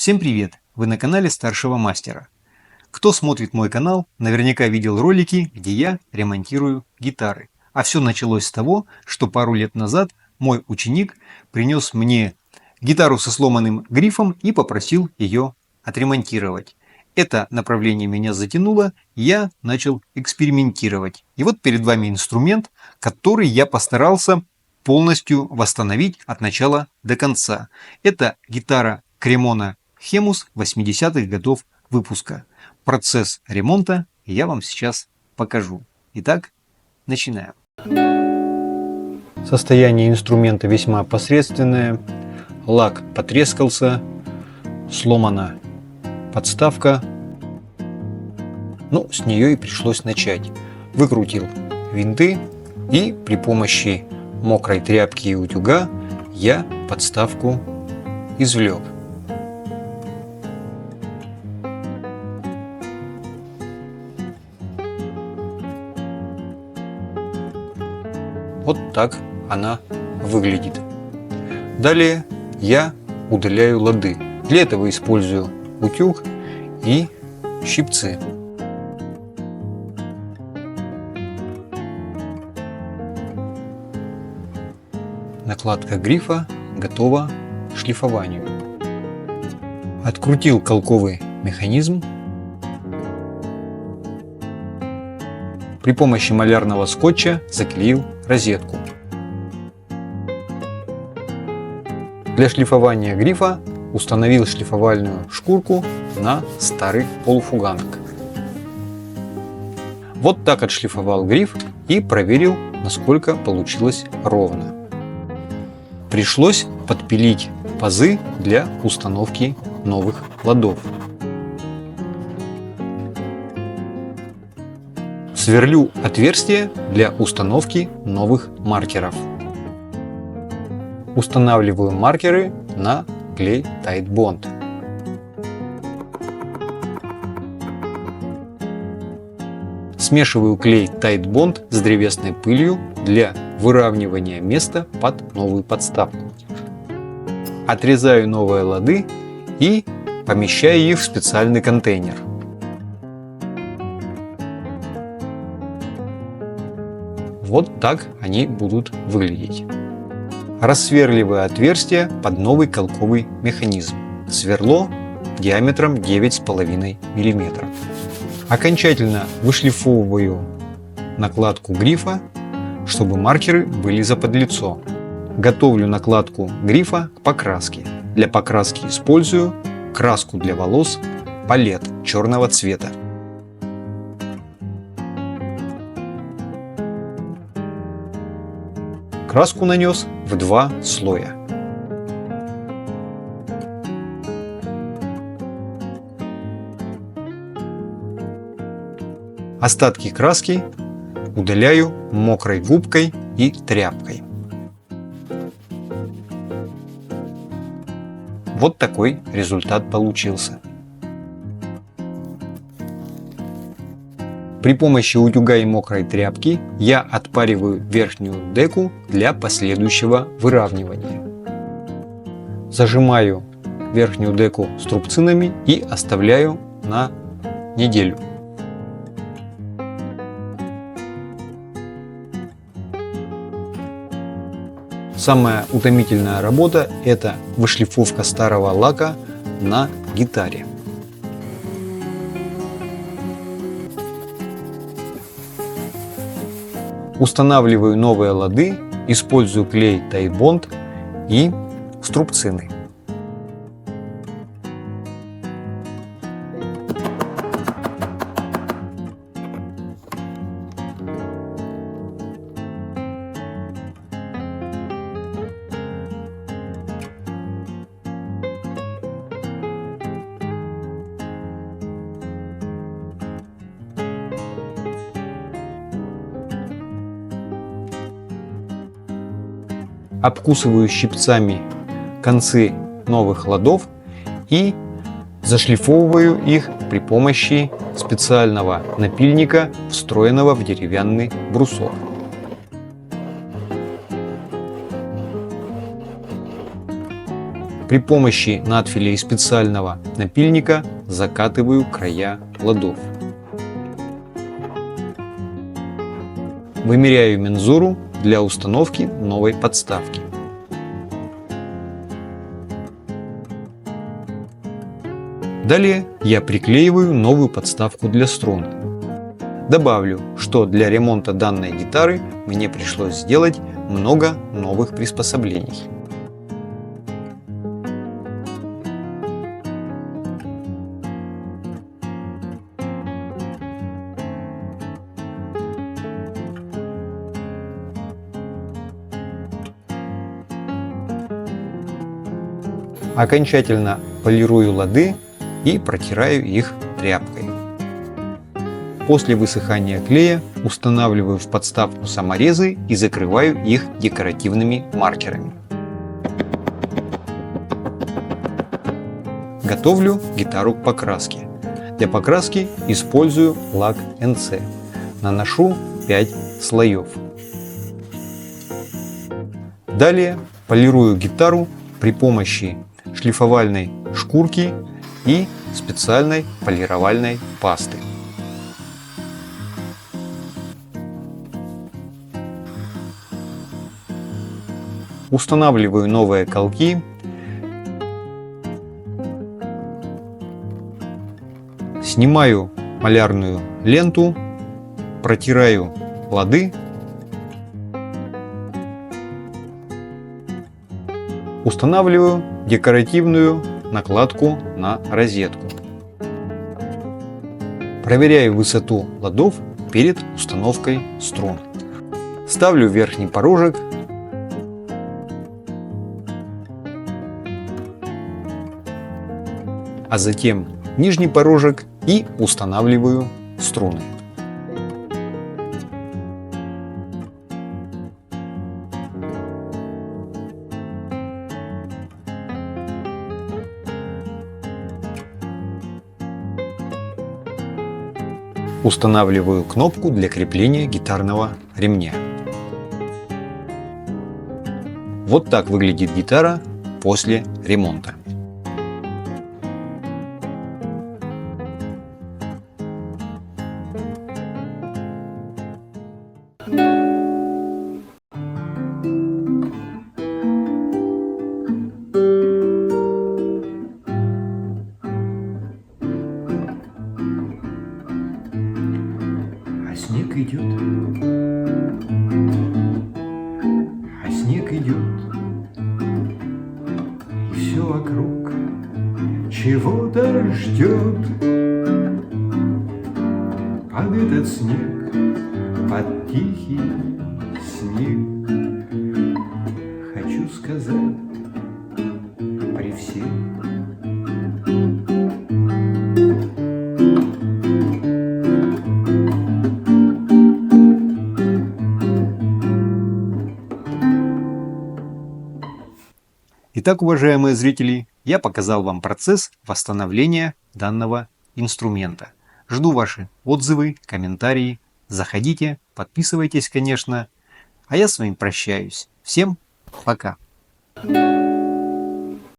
Всем привет! Вы на канале Старшего Мастера. Кто смотрит мой канал, наверняка видел ролики, где я ремонтирую гитары. А все началось с того, что пару лет назад мой ученик принес мне гитару со сломанным грифом и попросил ее отремонтировать. Это направление меня затянуло, и я начал экспериментировать. И вот перед вами инструмент, который я постарался полностью восстановить от начала до конца. Это гитара Кремона Хемус 80-х годов выпуска. Процесс ремонта я вам сейчас покажу. Итак, начинаем. Состояние инструмента весьма посредственное. Лак потрескался, сломана подставка. Ну, с нее и пришлось начать. Выкрутил винты и при помощи мокрой тряпки и утюга я подставку извлек. Вот так она выглядит. Далее я удаляю лады. Для этого использую утюг и щипцы. Накладка грифа готова к шлифованию. Открутил колковый механизм. При помощи малярного скотча заклеил розетку. Для шлифования грифа установил шлифовальную шкурку на старый полуфуганок. Вот так отшлифовал гриф и проверил, насколько получилось ровно. Пришлось подпилить пазы для установки новых ладов. Сверлю отверстие для установки новых маркеров. Устанавливаю маркеры на клей Titebond. Смешиваю клей Titebond с древесной пылью для выравнивания места под новую подставку. Отрезаю новые лады и помещаю их в специальный контейнер. Вот так они будут выглядеть. Рассверливаю отверстие под новый колковый механизм. Сверло диаметром 9,5 мм. Окончательно вышлифовываю накладку грифа, чтобы маркеры были заподлицо. Готовлю накладку грифа к покраске. Для покраски использую краску для волос палет черного цвета. Краску нанес в 2 слоя. Остатки краски удаляю мокрой губкой и тряпкой. Вот такой результат получился. При помощи утюга и мокрой тряпки я отпариваю верхнюю деку для последующего выравнивания. Зажимаю верхнюю деку струбцинами и оставляю на неделю. Самая утомительная работа – это вышлифовка старого лака на гитаре. Устанавливаю новые лады, использую клей Titebond и струбцины. Обкусываю щипцами концы новых ладов и зашлифовываю их при помощи специального напильника, встроенного в деревянный брусок. При помощи надфиля и специального напильника закатываю края ладов. Вымеряю мензуру для установки новой подставки. Далее я приклеиваю новую подставку для струн. Добавлю, что для ремонта данной гитары мне пришлось сделать много новых приспособлений. Окончательно полирую лады и протираю их тряпкой. После высыхания клея устанавливаю в подставку саморезы и закрываю их декоративными маркерами. Готовлю гитару к покраске. Для покраски использую лак NC. Наношу 5 слоев. Далее полирую гитару при помощи шлифовальной шкурки и специальной полировальной пасты. Устанавливаю новые колки. Снимаю малярную ленту, протираю лады. Устанавливаю декоративную накладку на розетку. Проверяю высоту ладов перед установкой струн. Ставлю верхний порожек. А затем нижний порожек и устанавливаю струны. Устанавливаю кнопку для крепления гитарного ремня. Вот так выглядит гитара после ремонта. Снег идет, а снег идет, и все вокруг чего-то ждет. Под этот снег, под тихий снег, хочу сказать при всех. Итак, уважаемые зрители, я показал вам процесс восстановления данного инструмента. Жду ваши отзывы, комментарии. Заходите, подписывайтесь, конечно. А я с вами прощаюсь. Всем пока.